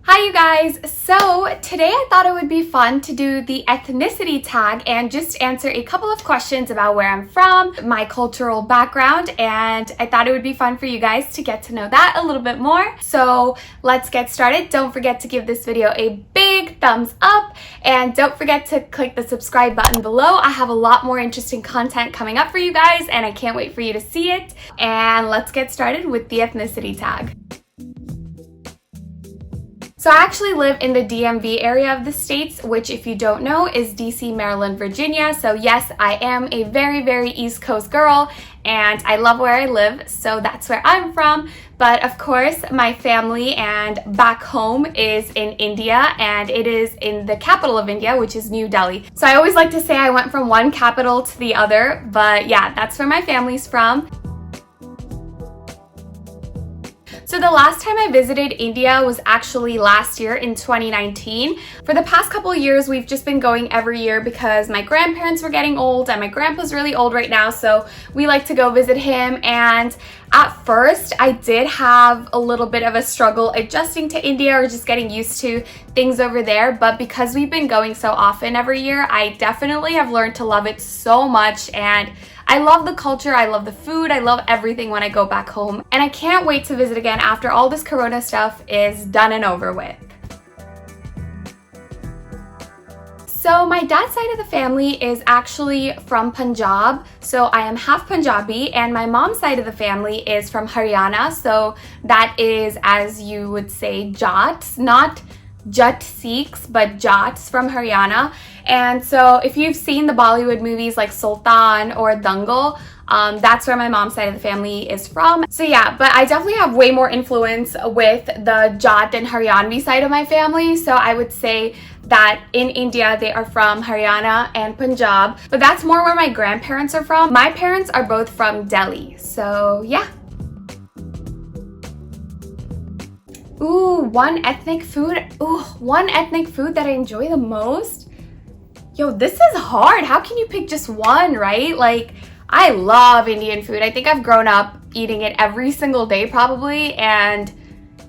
Hi you guys! So today I thought it would be fun to do the ethnicity tag and just answer a couple of questions about where I'm from, my cultural background, and I thought it would be fun for you guys to get to know that a little bit more. So let's get started. Don't forget to give this video a big thumbs up and don't forget to click the subscribe button below. I have a lot more interesting content coming up for you guys and I can't wait for you to see it. And let's get started with the ethnicity tag. So I actually live in the DMV area of the States, which if you don't know is DC, Maryland, Virginia. So yes, I am a very East Coast girl and I love where I live, so that's where I'm from. But of course, my family and back home is in India and it is in the capital of India, which is New Delhi. So I always like to say I went from one capital to the other, but yeah, that's where my family's from. So the last time I visited India was actually last year in 2019. For the past couple of years, we've just been going every year because my grandparents were getting old and my grandpa's really old right now, so we like to go visit him. And at first, I did have a little bit of a struggle adjusting to India or just getting used to things over there, but because we've been going so often every year, I definitely have learned to love it so much. And I love the culture, I love the food, I love everything when I go back home. And I can't wait to visit again after all this Corona stuff is done and over with. So my dad's side of the family is actually from Punjab, so I am half Punjabi, and my mom's side of the family is from Haryana, so that is, as you would say, Jats, not Jat Sikhs, but Jats from Haryana. And so if you've seen the Bollywood movies like Sultan or Dangal, that's where my mom's side of the family is from. So yeah, but I definitely have way more influence with the Jat and Haryanvi side of my family. So I would say that in India, they are from Haryana and Punjab, but that's more where my grandparents are from. My parents are both from Delhi, so yeah. Ooh, one ethnic food that I enjoy the most? Yo, this is hard. How can you pick just one, right? Like, I love Indian food. I think I've grown up eating it every single day probably, and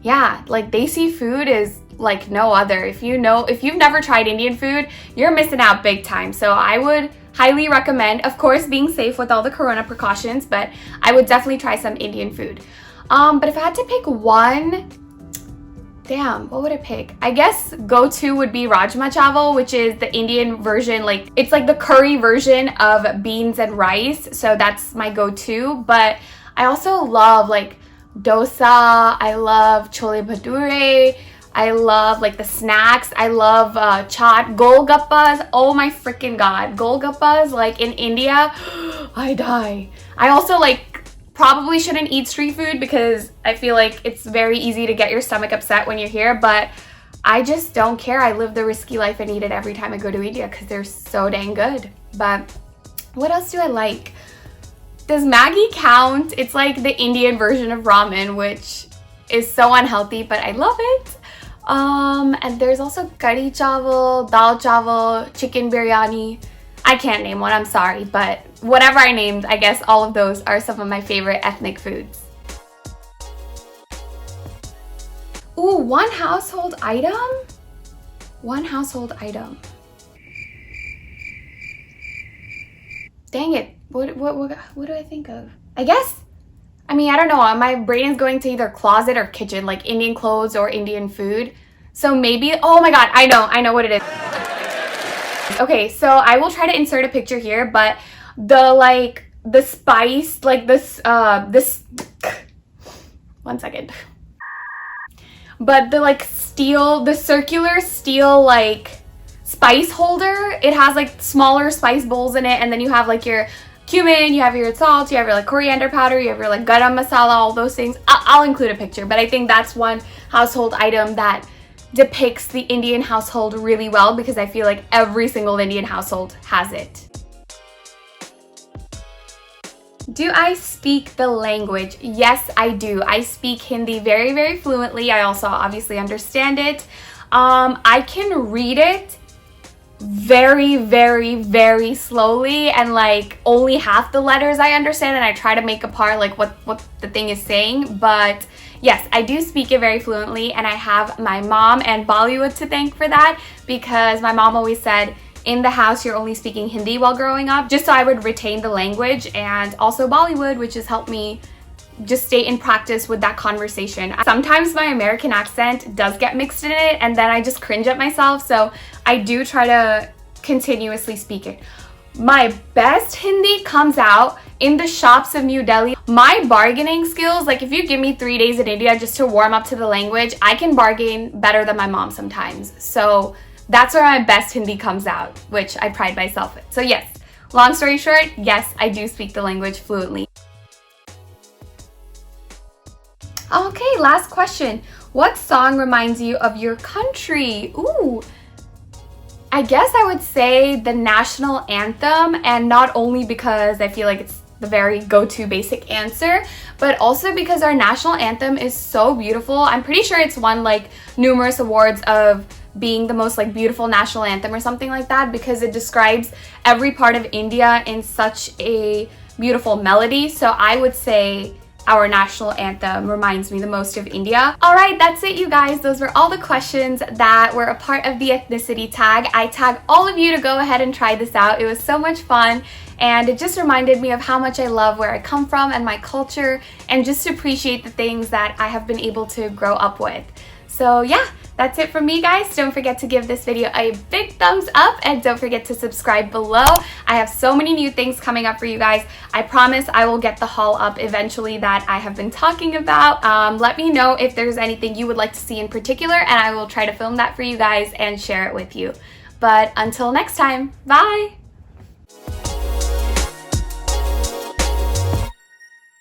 yeah, like Desi food is like no other. If you've never tried Indian food, you're missing out big time. So I would highly recommend, of course, being safe with all the Corona precautions, but I would definitely try some Indian food. But if I had to pick one, damn, what would I pick? I guess go-to would be Rajma Chawal, which is the Indian version. Like, it's like the curry version of beans and rice. So that's my go-to. But I also love like dosa. I love chole bhature. I love like the snacks. I love chaat, golgappas. Oh my freaking god. Golgappas, like in India, I die. I also probably shouldn't eat street food because I feel like it's very easy to get your stomach upset when you're here, but I just don't care. I live the risky life and eat it every time I go to India because they're so dang good. But what else do I like? Does Maggi count? It's like the Indian version of ramen, which is so unhealthy, but I love it. And there's also curry chawal, dal chawal, chicken biryani. I can't name one, I'm sorry, but whatever I named, I guess all of those are some of my favorite ethnic foods. Ooh, one household item? One household item. Dang it, what do I think of? I don't know, my brain is going to either closet or kitchen, like Indian clothes or Indian food. So maybe, oh my god, I know what it is. Okay, so I will try to insert a picture here, but the spice, like this, one second. But the circular steel, like, spice holder, it has like smaller spice bowls in it, and then you have like your cumin, you have your salt, you have your like coriander powder, you have your like garam masala, all those things. I'll include a picture, but I think that's one household item that depicts the Indian household really well because I feel like every single Indian household has it. Do I speak the language? Yes, I do. I speak Hindi very fluently. I also obviously understand it. I can read it very slowly, and like only half the letters I understand, and I try to make apart like what the thing is saying, but yes, I do speak it very fluently, and I have my mom and Bollywood to thank for that, because my mom always said, in the house you're only speaking Hindi while growing up, just so I would retain the language, and also Bollywood, which has helped me just stay in practice with that conversation. Sometimes my American accent does get mixed in it, and then I just cringe at myself, so I do try to continuously speak it. My best Hindi comes out in the shops of New Delhi. My bargaining skills, like if you give me 3 days in India just to warm up to the language, I can bargain better than my mom sometimes. So that's where my best Hindi comes out, which I pride myself in. So yes, long story short, yes, I do speak the language fluently. Okay, last question. What song reminds you of your country? Ooh, I guess I would say the national anthem, and not only because I feel like it's the very go-to basic answer, but also because our national anthem is so beautiful. I'm pretty sure it's won like numerous awards of being the most like beautiful national anthem or something like that, because it describes every part of India in such a beautiful melody. So I would say our national anthem reminds me the most of India. All right, that's it, you guys. Those were all the questions that were a part of the ethnicity tag. I tag all of you to go ahead and try this out. It was so much fun, and it just reminded me of how much I love where I come from and my culture, and just appreciate the things that I have been able to grow up with. So yeah, that's it from me, guys. Don't forget to give this video a big thumbs up, and don't forget to subscribe below. I have so many new things coming up for you guys. I promise I will get the haul up eventually that I have been talking about. Let me know if there's anything you would like to see in particular, and I will try to film that for you guys and share it with you. But until next time, bye!